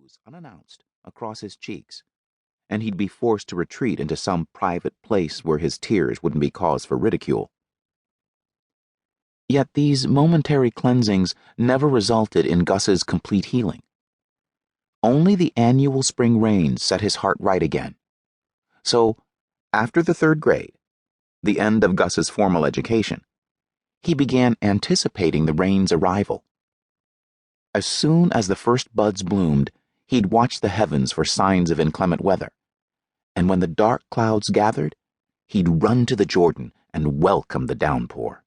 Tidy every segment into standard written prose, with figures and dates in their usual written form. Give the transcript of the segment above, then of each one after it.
ooze unannounced across his cheeks, and he'd be forced to retreat into some private place where his tears wouldn't be cause for ridicule. Yet these momentary cleansings never resulted in Gus's complete healing. Only the annual spring rains set his heart right again. So, after the 3rd grade, the end of Gus's formal education, he began anticipating the rain's arrival. As soon as the first buds bloomed, he'd watch the heavens for signs of inclement weather, and when the dark clouds gathered, he'd run to the Jordan and welcome the downpour.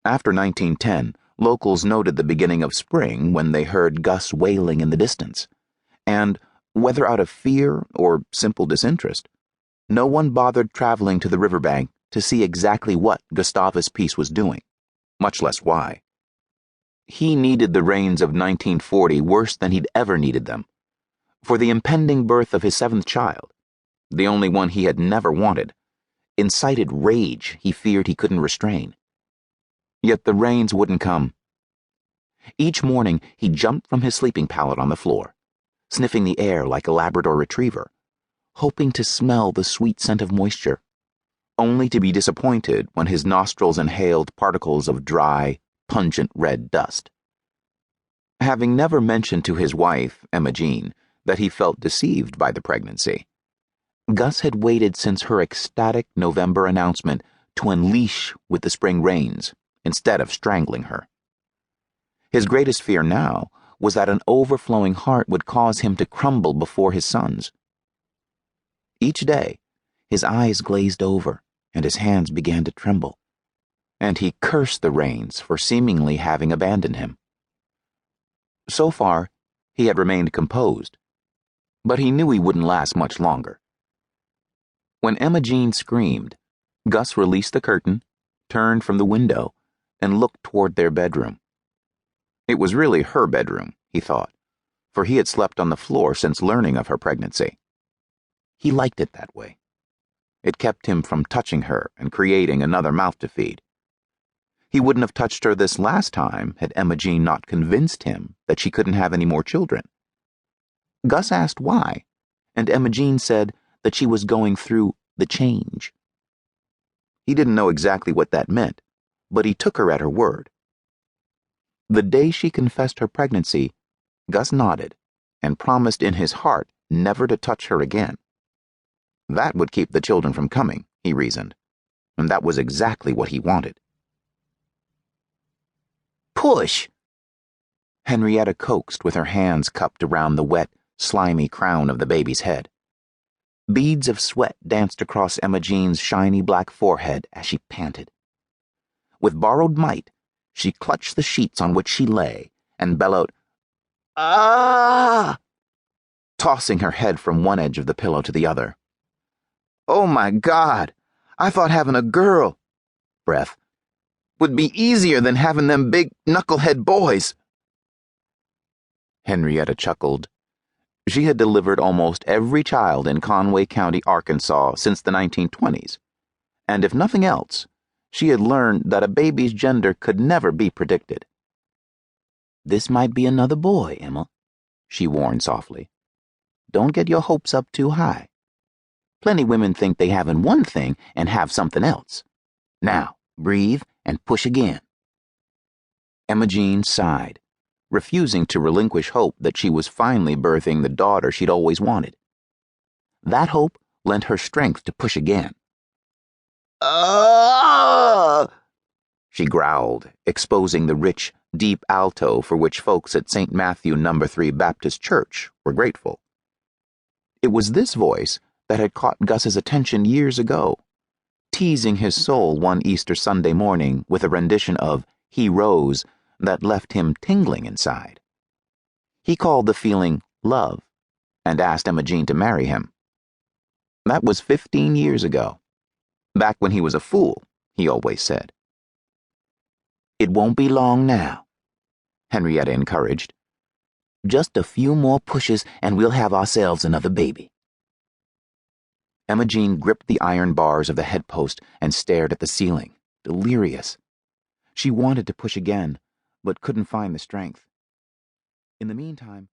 After 1910, locals noted the beginning of spring when they heard Gus wailing in the distance, and, whether out of fear or simple disinterest, no one bothered traveling to the riverbank to see exactly what Gustavus Peace was doing, much less why. He needed the rains of 1940 worse than he'd ever needed them, for the impending birth of his 7th child, the only one he had never wanted, incited rage he feared he couldn't restrain. Yet the rains wouldn't come. Each morning he jumped from his sleeping pallet on the floor, sniffing the air like a Labrador retriever, hoping to smell the sweet scent of moisture, only to be disappointed when his nostrils inhaled particles of dry, pungent red dust. Having never mentioned to his wife, Emma Jean, that he felt deceived by the pregnancy, Gus had waited since her ecstatic November announcement to unleash with the spring rains instead of strangling her. His greatest fear now was that an overflowing heart would cause him to crumble before his sons. Each day, his eyes glazed over and his hands began to tremble, and he cursed the rains for seemingly having abandoned him. So far, he had remained composed, but he knew he wouldn't last much longer. When Emma Jean screamed, Gus released the curtain, turned from the window, and looked toward their bedroom. It was really her bedroom, he thought, for he had slept on the floor since learning of her pregnancy. He liked it that way. It kept him from touching her and creating another mouth to feed. He wouldn't have touched her this last time had Emma Jean not convinced him that she couldn't have any more children. Gus asked why, and Emma Jean said that she was going through the change. He didn't know exactly what that meant, but he took her at her word. The day she confessed her pregnancy, Gus nodded and promised in his heart never to touch her again. That would keep the children from coming, he reasoned, and that was exactly what he wanted. "Push!" Henrietta coaxed with her hands cupped around the wet, slimy crown of the baby's head. Beads of sweat danced across Emma Jean's shiny black forehead as she panted. With borrowed might, she clutched the sheets on which she lay and bellowed, "Ah!" tossing her head from one edge of the pillow to the other. "Oh my God, I thought having a girl," breath, "would be easier than having them big knucklehead boys." Henrietta chuckled. She had delivered almost every child in Conway County, Arkansas since the 1920s, and if nothing else, she had learned that a baby's gender could never be predicted. "This might be another boy, Emma," she warned softly. "Don't get your hopes up too high. Plenty women think they having one thing and have something else. Now, breathe and push again." Emma Jean sighed, refusing to relinquish hope that she was finally birthing the daughter she'd always wanted. That hope lent her strength to push again. "Ah!" she growled, exposing the rich, deep alto for which folks at St. Matthew No. 3 Baptist Church were grateful. It was this voice that had caught Gus's attention years ago, teasing his soul one Easter Sunday morning with a rendition of "He Rose" that left him tingling inside. He called the feeling love and asked Emma Jean to marry him. That was 15 years ago, back when he was a fool, he always said. "It won't be long now," Henrietta encouraged. "Just a few more pushes and we'll have ourselves another baby." Emma Jean gripped the iron bars of the headpost and stared at the ceiling, delirious. She wanted to push again, but couldn't find the strength. In the meantime,